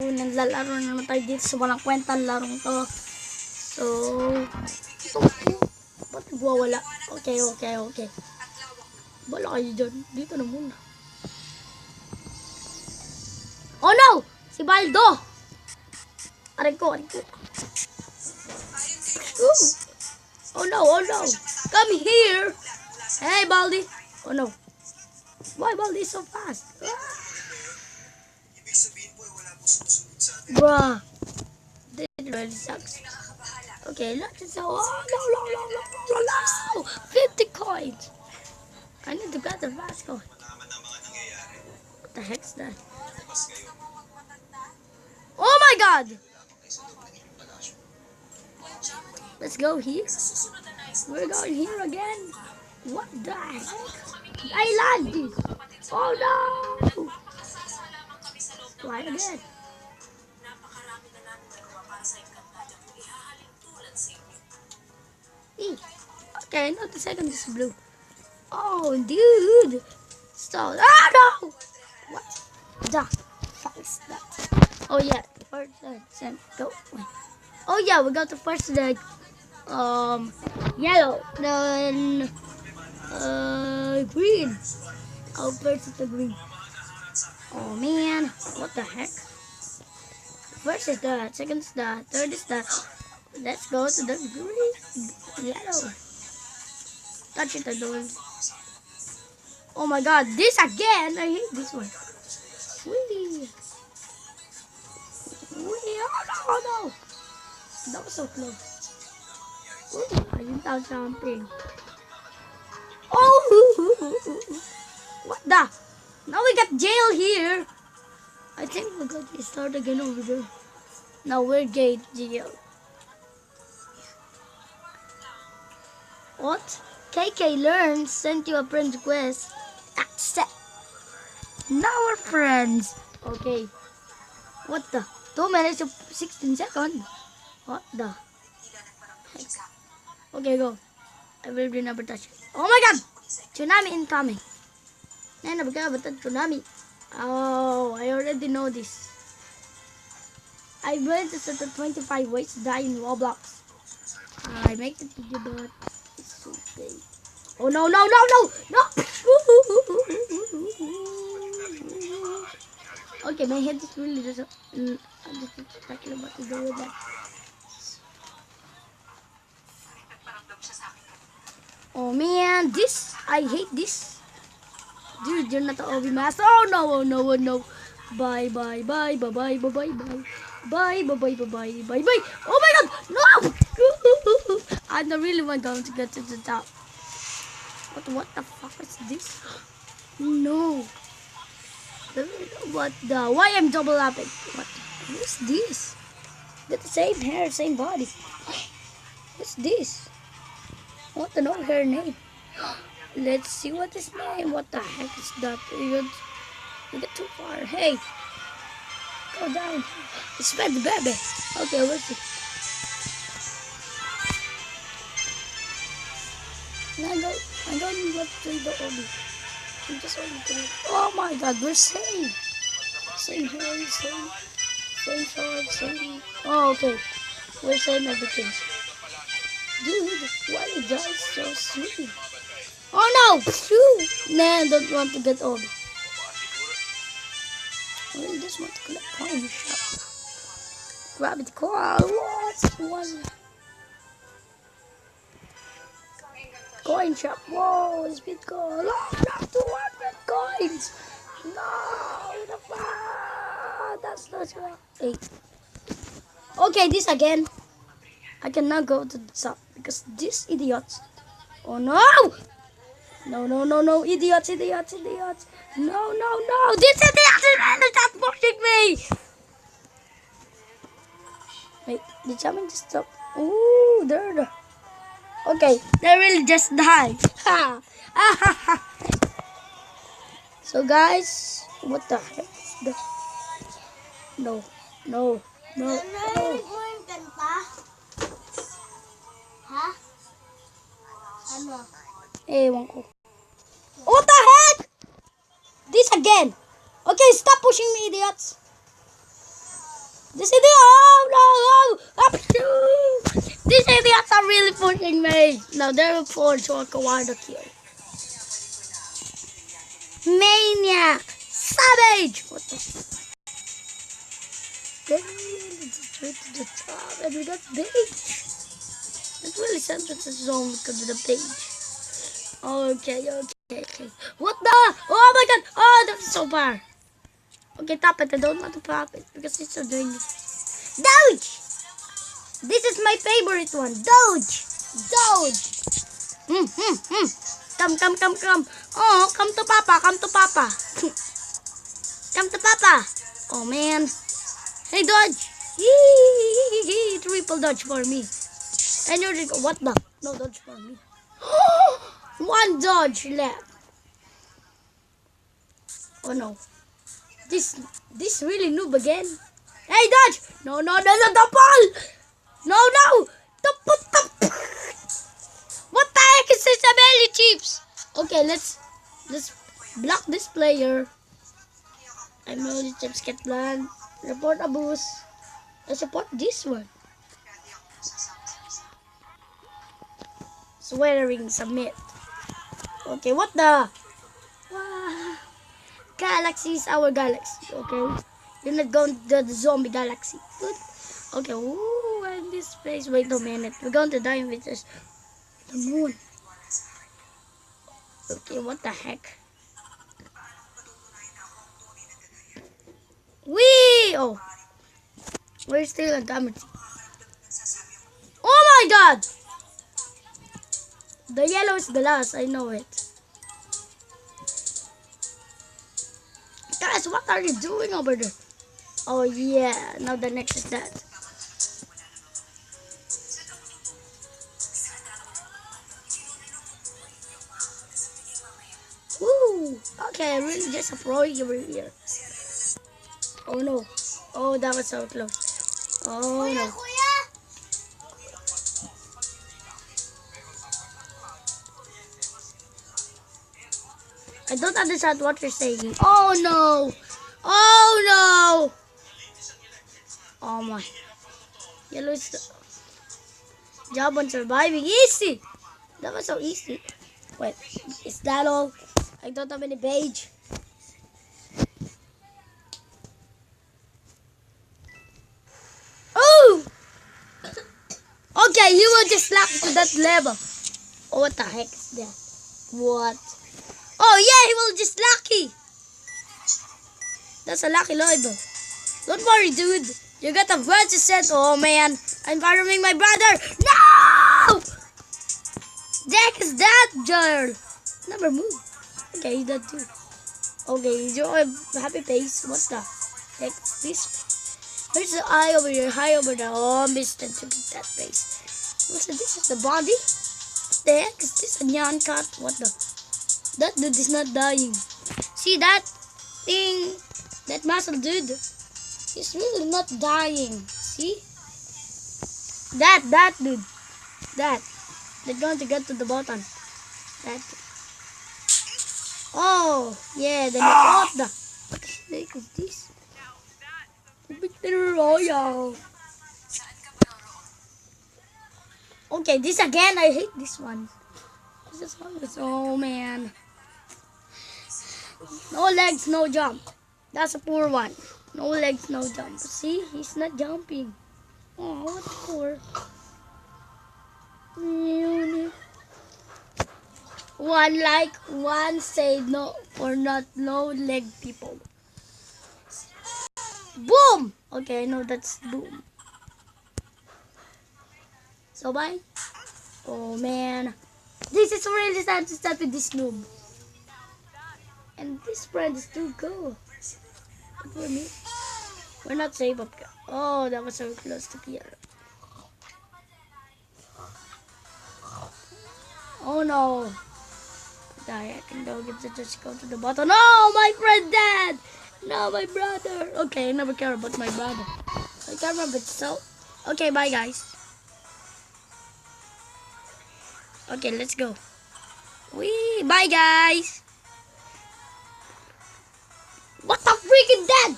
Naglalaro na naman tayo dito sa walang kwentang larong to. So, ba't nagwawala? Okay. Bala kayo dyan. Dito na muna. Oh no! Si Baldo! Aray ko. Oh no. Come here! Hey, Baldi! Oh no. Why Baldi so fast? Bruh. This really sucks. Okay, let's go. Oh, no. 50 coins. I need to get the fast coin. What the heck's that? Oh my god! Let's go here. We're going here again. What the heck? I like this. Oh no! Try again. Okay, not the second is blue. Oh, dude! So, no! What the fuck is that? Oh yeah, first go. Oh yeah, we got the first yellow, then green. Oh, first is the green. Oh man, what the heck? First is that, second is that, third is that. Let's go to the green, yellow. Touch it, I don't. Oh my god, this again! I hate this one. Whee! Oh no! That was so close. Ooh, I didn't touch something. Oh! What the? Now we got jail here. I think we got to start again over there. Now we're jail. What? KK learns sent you a friend request. Accept. Now we're friends. Okay. What the? 2 minutes of 16 seconds. What the heck? Okay, go. I will never touch it. Oh my god! Tsunami incoming. Never got a tsunami. Oh, I already know this. I went to set 25 ways to die in Roblox. I make the video, but it's okay. Oh no! Okay, my head is really just. I'm just talking about to do with that. Oh man, this I hate this. Dude, you're not the OB master. Oh no. Bye. Oh my god, no! I'm the really one going to get to the top. What the fuck is this? No. What the? Why I'm double lapping? What is this? Got the same hair, same body. What's this? What the no hair name? Let's see what is name. What the heck is that? You get too far. Hey, go down. It's bad, baby. Okay, we'll see. I don't need what to the OB. I'm just only going. Oh my god, we're same. Same hair, same shorts, same. Oh, okay. We're same everything. Dude, why you guys so sweet? Oh no! Phew! Nah, I don't want to get old. I really just want to collect coin shop. Grab it coin. What's one? Coin shop. Whoa, it's Bitcoin. Oh, not 200 coins. No, the fuck. That's not right. 8. Okay, this again. I cannot go to the top because these idiots. Oh no! No, idiots. No. This idiot is not pushing me. Wait, did someone just stop? Ooh, there. Okay, they will just die. So guys, what the heck is that? No. Ha? Ano? Ewan ko. What the heck? This again. Okay, stop pushing me, idiots. This idiot! Oh no! Up to! These idiots are really pushing me. Now they're forced to acquire the kill. Maniac! Savage! What the? Then we just straight to the top and we got page. It really sent us to zone because of the page. Okay. What the? Oh my god! Oh, that's so far. Okay, tap it. I don't want to pop it because it's so dangerous. Doge! This is my favorite one. Doge! Doge! Come. Oh, come to Papa. Come to Papa. Oh, man. Hey, Dodge. Yee! Triple dodge for me. And you're just, what the? No dodge for me. One dodge left. Oh, no. This really noob again. Hey, dodge! No, the ball! No! What the heck is this belly chips? Okay, let's block this player. I know the chips get bland. Report abuse. Let's report this one. Swearing submit. Okay, what the? Wow. Galaxy is our galaxy, okay? You're not going to the zombie galaxy. Good. Okay, ooh, in this place. Wait a minute. We're going to die with this. The moon. Okay, what the heck? Wee! Oh. We're still a damage. Oh my god! The yellow is glass, I know it. Guys, what are you doing over there? Oh yeah, now the next is that. Woo! Okay, really just a pro over here. Oh no. Oh, that was so close. Oh no. I don't understand what you're saying. Oh no! Oh my. Yellow is the job on surviving. Easy! That was so easy. Wait, is that all? I don't have any page. Oh! Okay, you will just lock to that level. Oh, what the heck is that? What? Oh yeah, he will just lucky. That's a lucky level. Don't worry, dude. You got a bunch of set. Oh man, I'm farming my brother. No! The heck is that, girl? Never move. Okay, he's dead too. Okay, you're a happy face. What the heck is this? There's the eye over here, high over there. Oh, missed it. Look at that face. What's this? This is the body? What the heck is this? A neon cat? What the? That dude is not dying. See that thing? That muscle dude? He's really not dying. See? That dude. That. They're going to get to the bottom. That. Oh, yeah. Then what the heck is this? Victory Royale. Okay, this again. I hate this one. This one is, oh man. No legs, no jump. That's a poor one. No legs, no jump. See, he's not jumping. Oh, what poor. One like, one say no or not no leg people. Boom! Okay, I know that's boom. So bye. Oh man. This is really sad to start with this noob. And this friend is too good. For me. We're not safe up here. Oh, that was so close to here. Oh no. Die, I can go get to just go to the bottom. No, my friend dead. No, my brother. Okay, I never care about my brother. I care about myself. Okay, bye guys. Okay, let's go. Wee, bye guys. What the freaking dead?